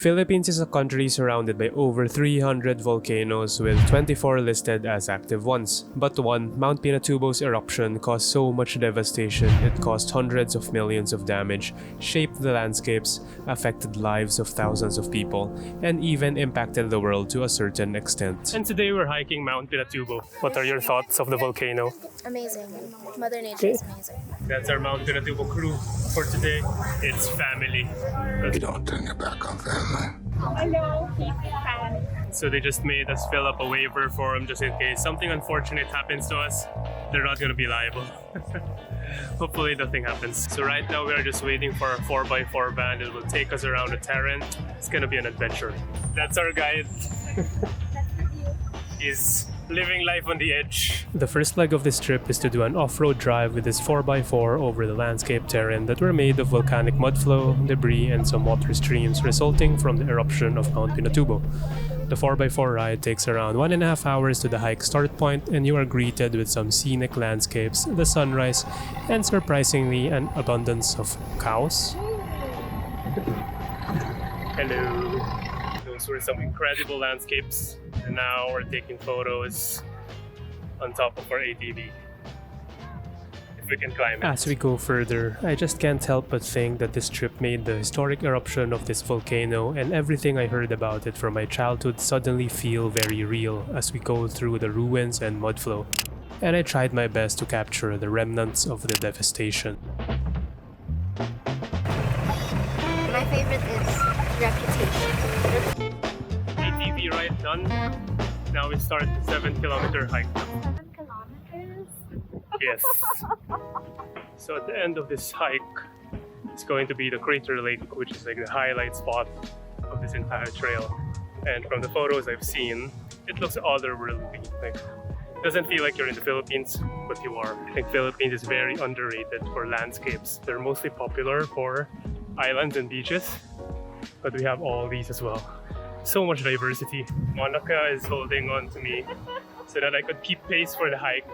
Philippines is a country surrounded by over 300 volcanoes with 24 listed as active ones. But one, Mt Pinatubo's eruption caused so much devastation it caused hundreds of millions of damage, shaped the landscapes, affected lives of thousands of people, and even impacted the world to a certain extent. And today we're hiking Mt Pinatubo. What are your thoughts of the volcano? Amazing. Mother Nature is amazing. That's our Mt Pinatubo crew for today. It's family. You don't turn your back on family. Hello, fan. So they just made us fill up a waiver form just in case something unfortunate happens to us. They're not going to be liable. Hopefully nothing happens. So right now we are just waiting for our 4x4 van. It will take us around the terrain. It's going to be an adventure. That's our guide. He's living life on the edge. The first leg of this trip is to do an off-road drive with this 4x4 over the landscape terrain that were made of volcanic mudflow, debris, and some water streams resulting from the eruption of Mt Pinatubo. The 4x4 ride takes around 1.5 hours to the hike start point, and you are greeted with some scenic landscapes, the sunrise, and surprisingly an abundance of cows. Hello. Those were some incredible landscapes, and now we're taking photos on top of our ATV. If we can climb it. As we go further, I just can't help but think that this trip made the historic eruption of this volcano and everything I heard about it from my childhood suddenly feel very real as we go through the ruins and mudflow. And I tried my best to capture the remnants of the devastation. My favorite is Reputation. ATV ride done. Now we start the 7-kilometer hike. 7 kilometers? Yes. So at the end of this hike, it's going to be the crater lake, which is like the highlight spot of this entire trail. And from the photos I've seen, it looks otherworldly. Like, it doesn't feel like you're in the Philippines, but you are. I think Philippines is very underrated for landscapes. They're mostly popular for islands and beaches, but we have all these as well. So much diversity. Monica is holding on to me so that I could keep pace for the hike.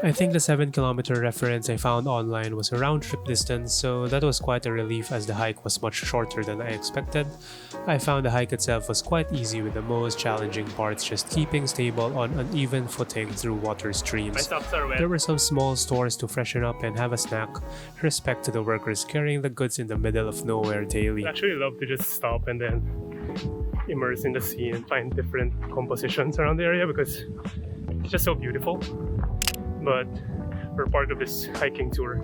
I think the 7-kilometer reference I found online was a round trip distance, so that was quite a relief as the hike was much shorter than I expected. I found the hike itself was quite easy, with the most challenging parts just keeping stable on uneven footing through water streams. My socks are wet. There were some small stores to freshen up and have a snack. Respect to the workers carrying the goods in the middle of nowhere daily. I actually love to just stop and then immerse in the scene and find different compositions around the area because it's just so beautiful. But we're part of this hiking tour,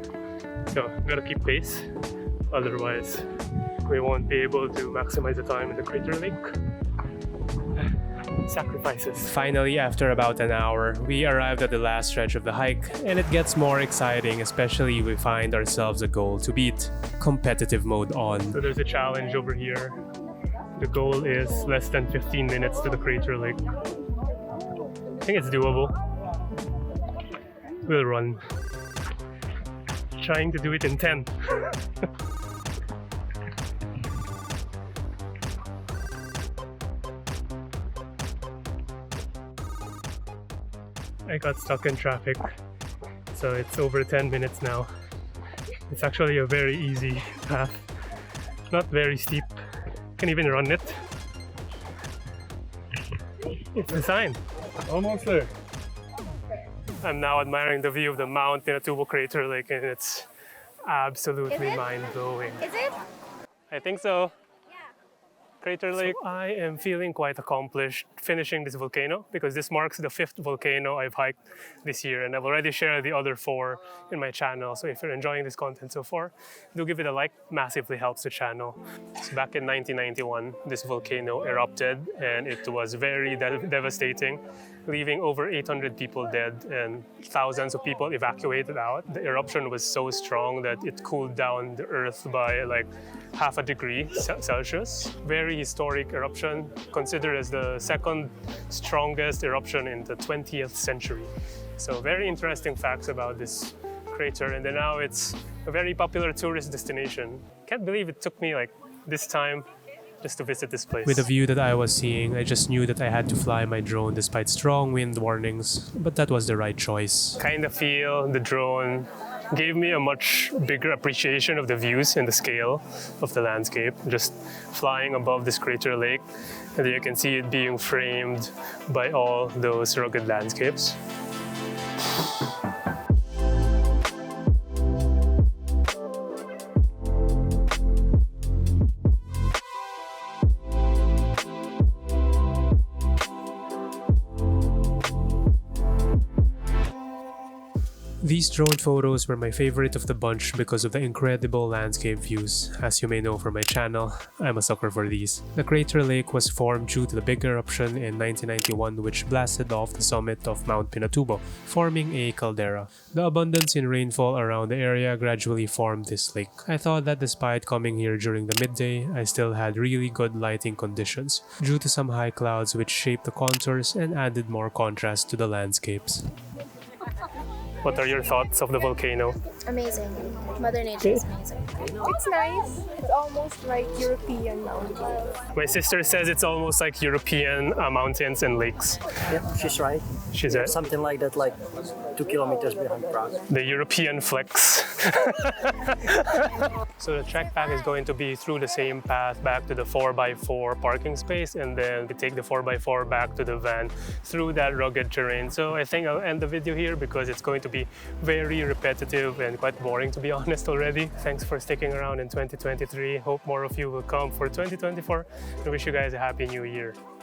so we gotta keep pace, otherwise we won't be able to maximize the time in the crater lake. Sacrifices. Finally, after about an hour, we arrived at the last stretch of the hike, and it gets more exciting, especially we find ourselves a goal to beat. Competitive mode on. So there's a challenge over here. The goal is less than 15 minutes to the crater lake. I think it's doable. We'll run. Trying to do it in 10. I got stuck in traffic, so it's over 10 minutes now. It's actually a very easy path, not very steep. Can even run it. It's the sign. Almost there. I'm now admiring the view of the Mt Pinatubo crater lake, and it's absolutely mind-blowing. Is it? I think so. Yeah. Crater Lake. So I am feeling quite accomplished finishing this volcano because this marks the 5th volcano I've hiked this year, and I've already shared the other 4 in my channel. So if you're enjoying this content so far, do give it a like. Massively helps the channel. So back in 1991, this volcano erupted, and it was very devastating, leaving over 800 people dead and thousands of people evacuated out. The eruption was so strong that it cooled down the earth by like half a degree Celsius. Very historic eruption, considered as the second strongest eruption in the 20th century. So very interesting facts about this crater, and then now it's a very popular tourist destination. Can't believe it took me like this time just to visit this place. With the view that I was seeing, I just knew that I had to fly my drone despite strong wind warnings, but that was the right choice. Kind of feel the drone gave me a much bigger appreciation of the views and the scale of the landscape. Just flying above this crater lake, and there you can see it being framed by all those rugged landscapes. These drone photos were my favorite of the bunch because of the incredible landscape views. As you may know from my channel, I'm a sucker for these. The crater lake was formed due to the big eruption in 1991 which blasted off the summit of Mt Pinatubo, forming a caldera. The abundance in rainfall around the area gradually formed this lake. I thought that despite coming here during the midday, I still had really good lighting conditions due to some high clouds which shaped the contours and added more contrast to the landscapes. What are your thoughts of the volcano? Amazing. Mother Nature is amazing. It's nice. It's almost like European mountains. My sister says it's almost like European mountains and lakes. Yeah, she's right. She's right. Something like that, like 2 kilometers behind Prague. The European flex. So the trek back is going to be through the same path back to the 4x4 parking space, and then we take the 4x4 back to the van through that rugged terrain. So I think I'll end the video here because it's going to be very repetitive and quite boring, to be honest, already. Thanks for sticking around in 2023. Hope more of you will come for 2024, and wish you guys a happy new year.